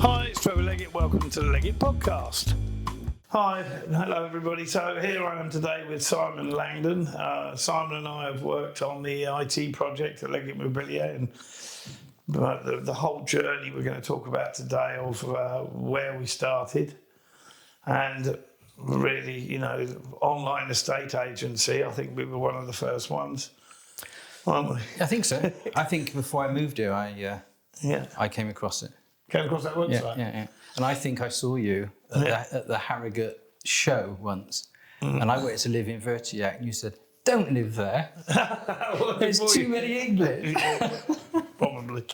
Hi, it's Trevor Leggett. Welcome to the Leggett Podcast. Hi, hello everybody. So here I am today with Simon Langdon. Simon and I have worked on the IT project at Leggett 𝗟𝗶𝗶𝗶𝗶𝗶𝗶, and the whole journey we're going to talk about today of where we started, and really, you know, online estate agency. I think we were one of the first ones, weren't we? I think so. I think before I moved here, I came across it. Came across that website? Yeah. And I think I saw you at the 𝗟𝗏𝗴𝗏𝗃 show once. And I wanted to live in 𝗟𝗏𝗃, and you said, don't live there. There's too many English. Probably.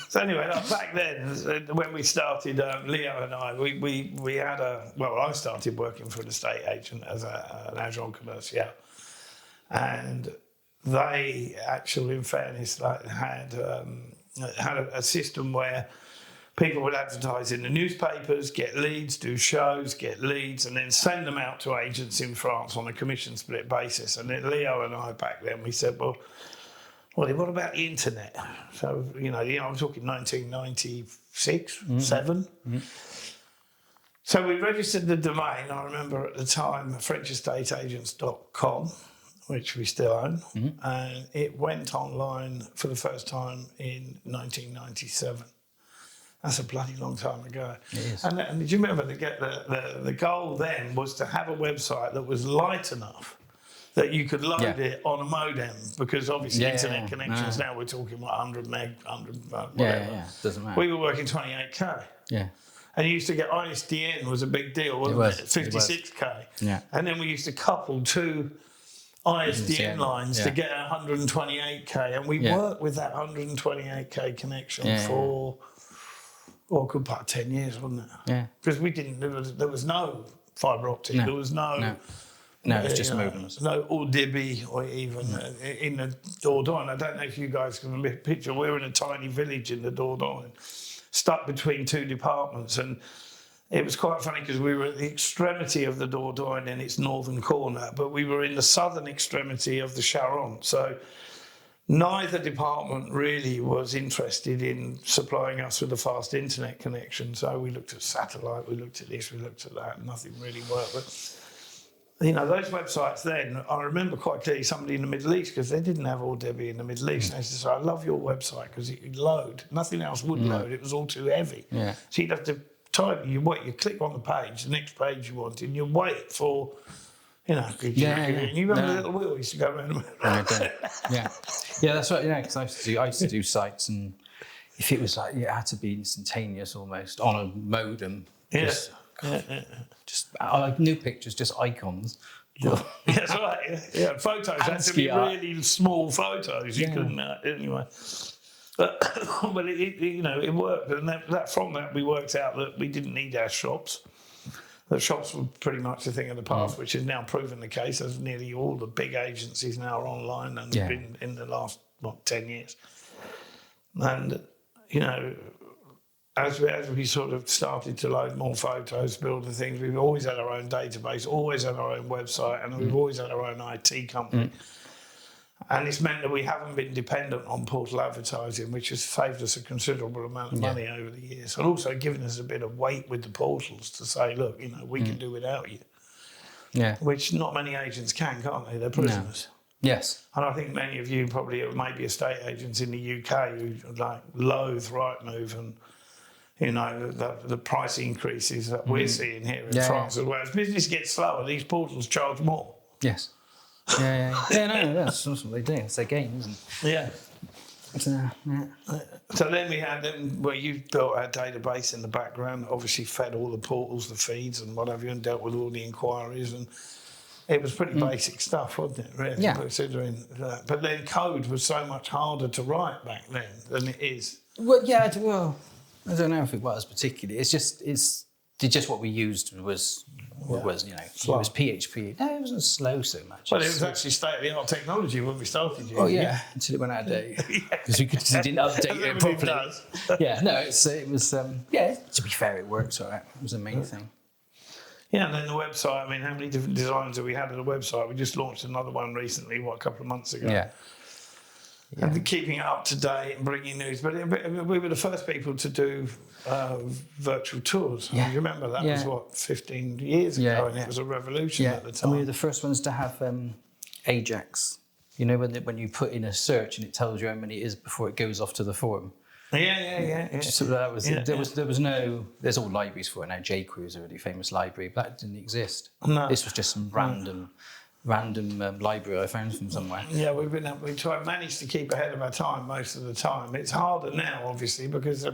So anyway, back then, when we started, Leo and I, we had I started working for an estate agent as an agent commercial. And they actually, in fairness, had a system where people would advertise in the newspapers, get leads, do shows, get leads, and then send them out to agents in France on a commission split basis. And then Leo and I back then, we said, well, what about the internet? So, I'm talking 1996, 7. Mm-hmm. So we registered the domain, I remember at the time, FrenchEstateAgents.com, which we still own, and it went online for the first time in 1997. That's a bloody long time ago. It is. And did you remember the goal then was to have a website that was light enough that you could load it on a modem, because obviously internet connections now we're talking 100 meg, 100 whatever. Yeah, doesn't matter. We were working 28k. Yeah. And you used to get ISDN was a big deal, wasn't it? 56k. Yeah. And then we used to couple two ISDN lines to get 128k, and we worked with that 128k connection for a good part of 10 years, wasn't it? Yeah. Because there was no fibre optic, there was no, it's just modems. no 𝗟𝗏𝗴𝗏𝗃𝗃 or even in the Dordogne. I don't know if you guys can picture. We're in a tiny village in the Dordogne, stuck between two departments, and it was quite funny because we were at the extremity of the Dordogne in its northern corner, but we were in the southern extremity of the Charente. So neither department really was interested in supplying us with a fast internet connection. So we looked at satellite, we looked at this, we looked at that, and nothing really worked. But, those websites then, I remember quite clearly somebody in the Middle East, because they didn't have 𝗟𝗏𝗴𝗏𝗏𝗏 in the Middle East. And they said, I love your website because it could load. Nothing else would load. It was all too heavy. Yeah. So you'd have to type, you click on the page, the next page you wanted, and you wait for, you remember the little wheel used to go around. Yeah, that's right. Yeah, because I used to do sites, and if it was like, it had to be instantaneous almost on a modem. Just new pictures, just icons. That's right. Yeah, photos had to be really small photos. You couldn't anyway. But it worked, and from that we worked out that we didn't need our shops. The shops were pretty much a thing of the past, which is now proven the case, as nearly all the big agencies now are online and have been in the last 10 years. And as we sort of started to load more photos, build the things, we've always had our own database, always had our own website, and we've always had our own IT company. And it's meant that we haven't been dependent on portal advertising, which has saved us a considerable amount of money over the years, and also given us a bit of weight with the portals to say, look, we can do without you. Yeah. Which not many agents can't they? They're prisoners. No. Yes. And I think many of you probably maybe estate agents in the UK who loathe Rightmove and the price increases that we're seeing here in France as well. As business gets slower, these portals charge more. Yes. That's what they do. It's their game, isn't it? Yeah. So then you built our database in the background, obviously fed all the portals, the feeds and what have you, and dealt with all the inquiries, and it was pretty basic stuff, wasn't it, really, considering that. But then code was so much harder to write back then than it is. Well, I don't know if it was particularly. It's just what we used was slow. It was PHP. No, it wasn't slow so much. Well, it was actually state-of-the-art technology when we started using it. Until it went out of date. Because we didn't update it properly. It was, to be fair, it worked all right. It was the main thing. Yeah, and then the website, how many different designs have we had on the website? We just launched another one recently, a couple of months ago. Yeah. and keeping it up to date and bringing news. But we were the first people to do virtual tours. Yeah. You remember that was what 15 years ago, and it was a revolution at the time. And we were the first ones to have Ajax. You know, when you put in a search and it tells you how many it is before it goes off to the forum. Yeah. So that was there was no. There's all libraries for it now. 𝗟𝗂 is a really famous library, but that didn't exist. No. This was just some random library I found from somewhere. Yeah, we managed to keep ahead of our time most of the time. It's harder now, obviously, because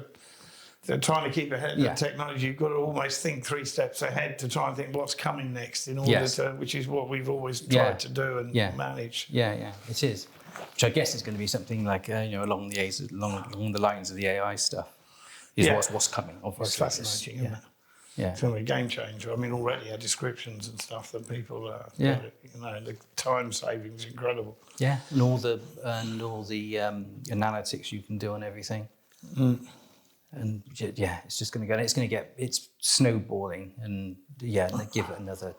they're trying to keep ahead of technology. You've got to almost think 3 steps ahead to try and think what's coming next in order to, which is what we've always tried to do and manage. Yeah, it is. Which I guess is going to be something like along the lines of the AI stuff. What's coming. Obviously, it's fascinating, isn't it? Yeah, it's going to be a game changer. I mean, already our descriptions and stuff that people, the time savings incredible. Yeah, and all the analytics you can do on everything. And it's just going to go. It's snowballing, and they give it another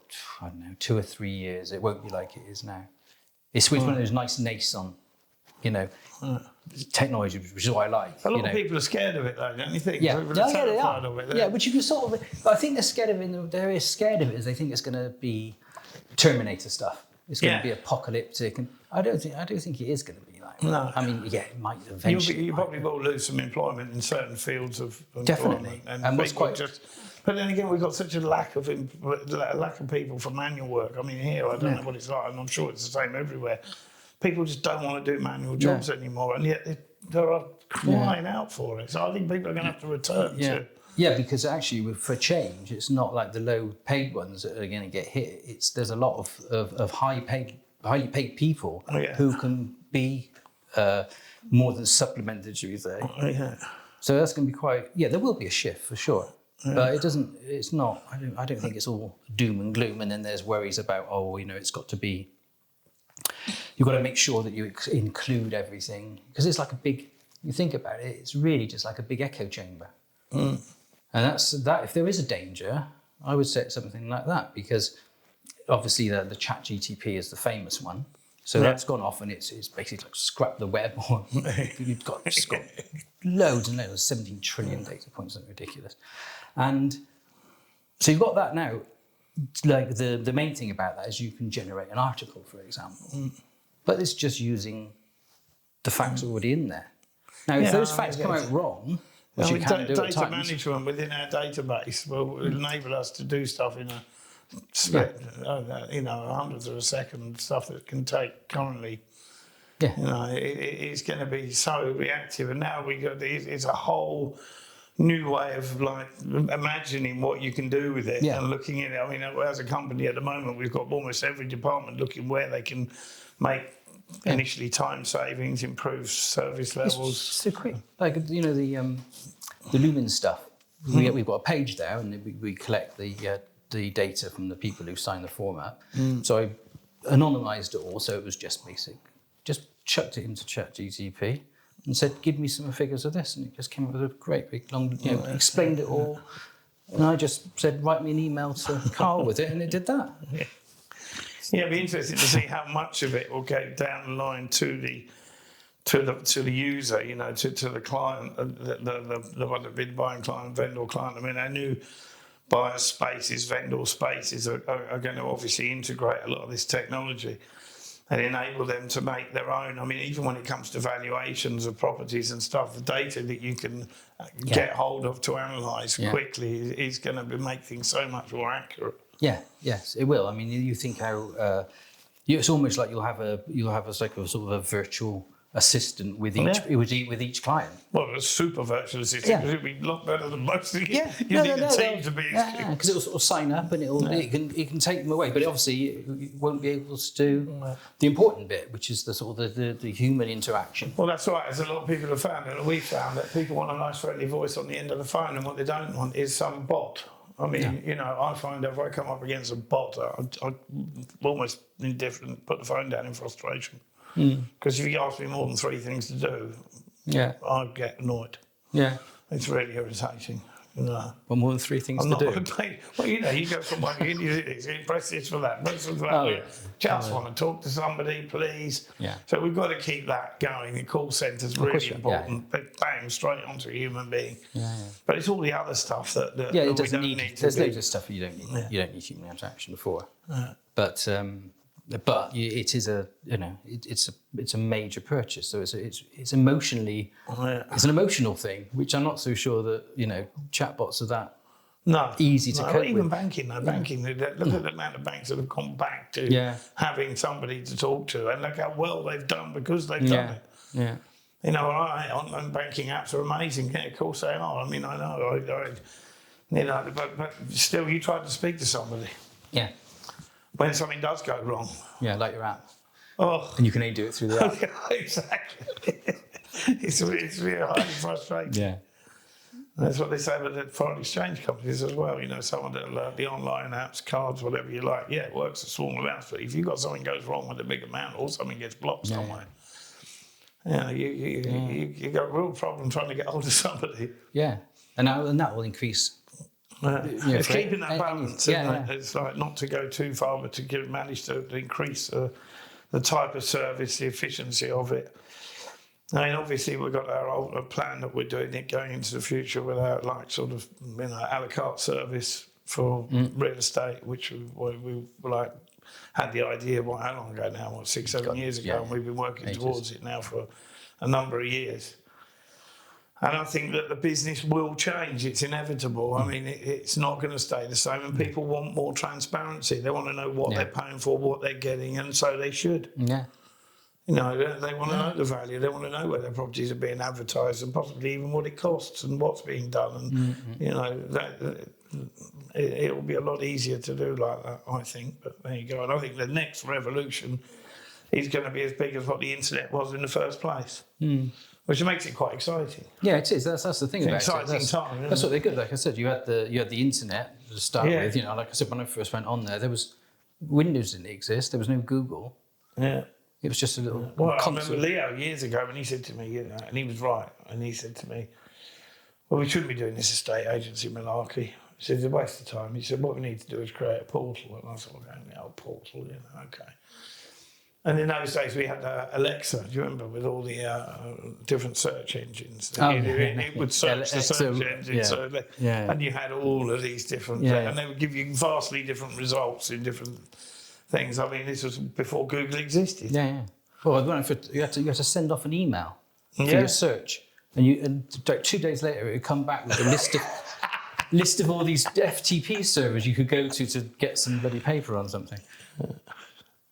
2 or 3 years. It won't be like it is now. It's one of those nice nascent, technology, which is what I like. A lot of people are scared of it, though, don't you think? Yeah, People are terrified of it. Yeah, which you can sort of. But I think they're scared of it. They're scared of it as they think it's going to be Terminator stuff. It's going to be apocalyptic, and I don't think it is going to be like. No. I mean, it might eventually. You probably will lose some employment in certain fields of employment. Definitely, and what's But then again, we've got such a lack of people for manual work. I mean, here I don't know what it's like, and I'm sure it's the same everywhere. People just don't want to do manual jobs anymore, and yet they're crying out for it. So I think people are going to have to return to. Yeah, because actually, for change, it's not like the low-paid ones that are going to get hit. There's a lot of highly paid people who can be more than supplemented, should we say? So that's going to be quite. Yeah, there will be a shift for sure. But it doesn't. It's not. I don't think it's all doom and gloom. And then there's worries about it's got to be. You've got to make sure that you include everything because it's like a big. You think about it, it's really just like a big echo chamber. And that's that. If there is a danger, I would say something like that because obviously the 𝗟GTP is the famous one. So that's gone off and it's basically like scrap the web. Or you've got loads and loads, 17 trillion data points, something ridiculous. And so you've got that now. Like the main thing about that is you can generate an article, for example. But it's just using the facts already in there. Now, if those facts come out wrong, which you can do at times. Data management within our database will enable us to do stuff in a split, hundredths of a second, stuff that can take currently. It's going to be so reactive, and now it's a whole new way of like imagining what you can do with it and looking at it. I mean, as a company at the moment, we've got almost every department looking where they can make initially time savings, improve service levels. It's so quick, like the Lumen stuff. We've got a page there, and we collect the data from the people who sign the format. So I anonymised it all, so it was just basic. Just chucked it into 𝗟GTP and said, "Give me some figures of this," and it just came up with a great big long, explained it all. And I just said, "Write me an email to Carl with it," and it did that. Yeah, it'd be interesting to see how much of it will go down the line to the user, to the client, the one that's been buying client, vendor client. I mean, our new buyer spaces, vendor spaces are going to obviously integrate a lot of this technology and enable them to make their own. I mean, even when it comes to valuations of properties and stuff, the data that you can get hold of to analyse quickly is going to make things so much more accurate. Yes, it will. I mean, you think how it's almost like you'll have a sort of a virtual assistant with each client. Well, a super virtual assistant because it'll be a lot better than most of you. You need a team to be. Because it'll sort of sign up and it can take them away, but obviously you won't be able to do the important bit, which is the sort of the human interaction. Well, that's right. As a lot of people have found, and we found that people want a nice friendly voice on the end of the phone, and what they don't want is some bot. I mean, I find if I come up against a bot, I'm almost indifferent, put the phone down in frustration. Because if you ask me more than 3 things to do, I get annoyed. It's really irritating. No. Well, more than 3 things I'm to not do. going to well, you go from one, press this for that, press this for that. Oh, yeah. Just want to talk to somebody, please. Yeah. So we've got to keep that going. The call centre's really yeah. important. But bang, straight onto a human being. Yeah. But it's all the other stuff that Yeah, that it we doesn't don't need. need to There's be. loads of stuff you don't need. Yeah. You don't need human interaction for. Yeah. But it is it's a major purchase. So it's emotionally it's an emotional thing, which I'm not so sure that chatbots are that easy to cope even with. banking, though. Banking, look at the amount of banks that have gone back to having somebody to talk to, and look how well they've done because they've done it. Yeah. Online banking apps are amazing. Yeah, of course they are. I mean, I know, but still, you try to speak to somebody. Yeah. When something does go wrong. Yeah, like your app. Oh. And you can only do it through the app. Yeah, exactly. it's really highly frustrating. Yeah. That's what they say about the foreign exchange companies as well. Some of the online apps, cards, whatever you like. Yeah, it works a small amount, but if you've got something goes wrong with a big amount or something gets blocked somewhere, you got a real problem trying to get hold of somebody. Yeah, and that will increase. It's keeping that balance. Yeah. It's like not to go too far, but to manage to increase the type of service, the efficiency of it. I mean, obviously, we've got our plan that we're doing it going into the future with our sort of 𝗟𝗴𝗴𝗴𝗏 service for real estate, which we had the idea how long ago now? 6, 7 years ago, and we've been working towards it now for a number of years. And I think that the business will change. It's inevitable. I mean, it's not going to stay the same. And people want more transparency. They want to know what they're paying for, what they're getting, and so they should. Yeah. They want to know the value. They want to know where their properties are being advertised and possibly even what it costs and what's being done. And, it will be a lot easier to do like that, I think. But there you go. And I think the next revolution is going to be as big as what the internet was in the first place. Which makes it quite exciting. Yeah, it is. That's the thing about exciting it. time. That's what they're good. Like I said, you had the internet to start with. Like I said, when I first went on there was Windows didn't exist. There was no Google. Yeah. It was just a little. Well, I remember Leo years ago when he said to me, and he was right, and he said to me, "Well, we shouldn't be doing this estate agency malarkey." He said, "It's a waste of time." He said, "What we need to do is create a portal." And I thought, portal, okay. And in those days, we had Alexa. Do you remember, with all the different search engines? It would search the search engines. And you had all of these different things, and they would give you vastly different results in different things. I mean, this was before Google existed. Yeah. Well, you had to send off an email for your search, and like 2 days later, it would come back with a list of all these FTP servers you could go to get some bloody paper on something.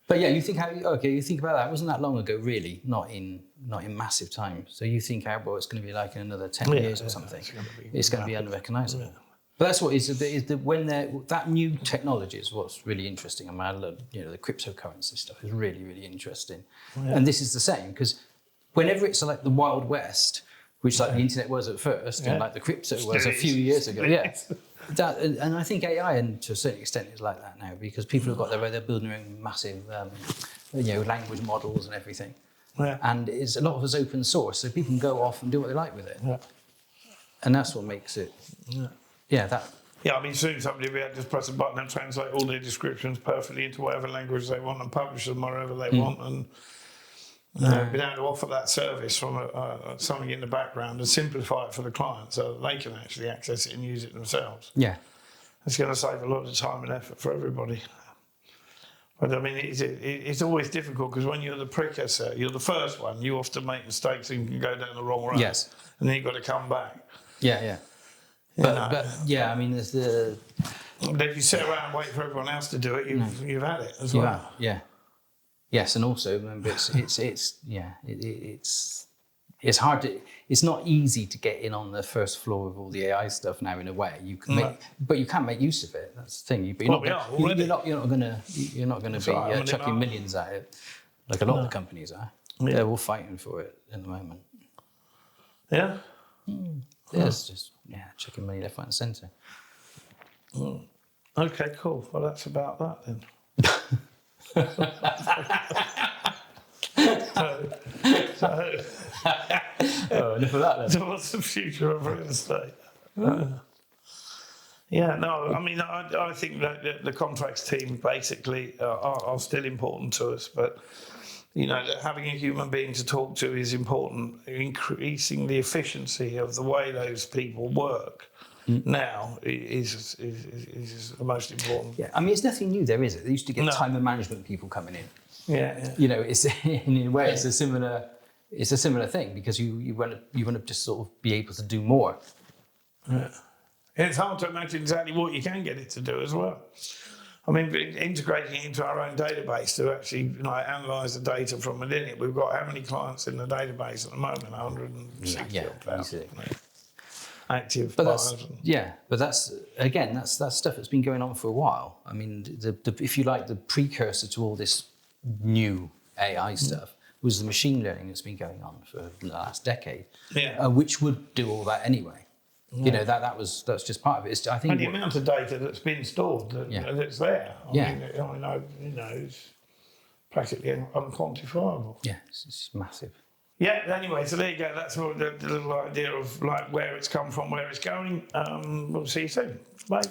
But yeah, you think about that. It wasn't that long ago, really. Not in massive time. So you think it's going to be like in another 10 years or something. It's going to be unrecognisable. Yeah. But that's what when that new technology is what's really interesting. I mean, I love, the cryptocurrency stuff is really, really interesting. Yeah. And this is the same, because whenever it's like the Wild West, which the internet was at first, and like the crypto was a few years ago. Yeah. And I think AI, and to a certain extent, is like that now, because people have got they're building their own massive, language models and everything. Yeah. And a lot of it's open source, so people can go off and do what they like with it. Yeah. And that's what makes it. Yeah. I mean, soon somebody will be able to just press a button and translate all their descriptions perfectly into whatever language they want and publish them wherever they want, and being able to offer that service from something in the background and simplify it for the client so that they can actually access it and use it themselves. Yeah. It's going to save a lot of time and effort for everybody. But I mean, it's always difficult, because when you're the precursor, you're the first one, you often make mistakes and can go down the wrong road. Yes. And then you've got to come back. Yeah. But I mean, there's the... But if you sit around and wait for everyone else to do it, you've had it as well. Yeah. Yes, and also remember, it's hard to. It's not easy to get in on the first floor of all the AI stuff now. In a way, you can but you can make use of it. That's the thing. But you're not going to be chucking millions at it like a lot of the companies are. Yeah. They're all fighting for it in the moment. Yeah. It's just chucking money left, right, and centre. Okay, cool. Well, that's about that then. Enough of that then. So what's the future of real estate? Yeah, no, I mean, I think that the contracts team basically are still important to us, but you know, having a human being to talk to is important. Increasing the efficiency of the way those people work now is the most important. Yeah, I mean, it's nothing new there, is it? They used to get time and management people coming in. Yeah. You know, it's in a way, it's a similar thing, because you want to just sort of be able to do more. Yeah. It's hard to imagine exactly what you can get it to do as well. I mean, integrating it into our own database to actually analyse the data from within it. We've got how many clients in the database at the moment? 160,000 active buyers. But that's again, that's stuff that's been going on for a while. I mean, if you like, the precursor to all this new AI stuff was the machine learning that's been going on for the last decade, which would do all that anyway. You know, that's just part of it. I think, and the amount of data that's been stored that's there. I know, it's practically unquantifiable. Yeah, it's massive. Yeah. Anyway, so there you go. That's all the little idea of like where it's come from, where it's going. We'll see you soon. Bye.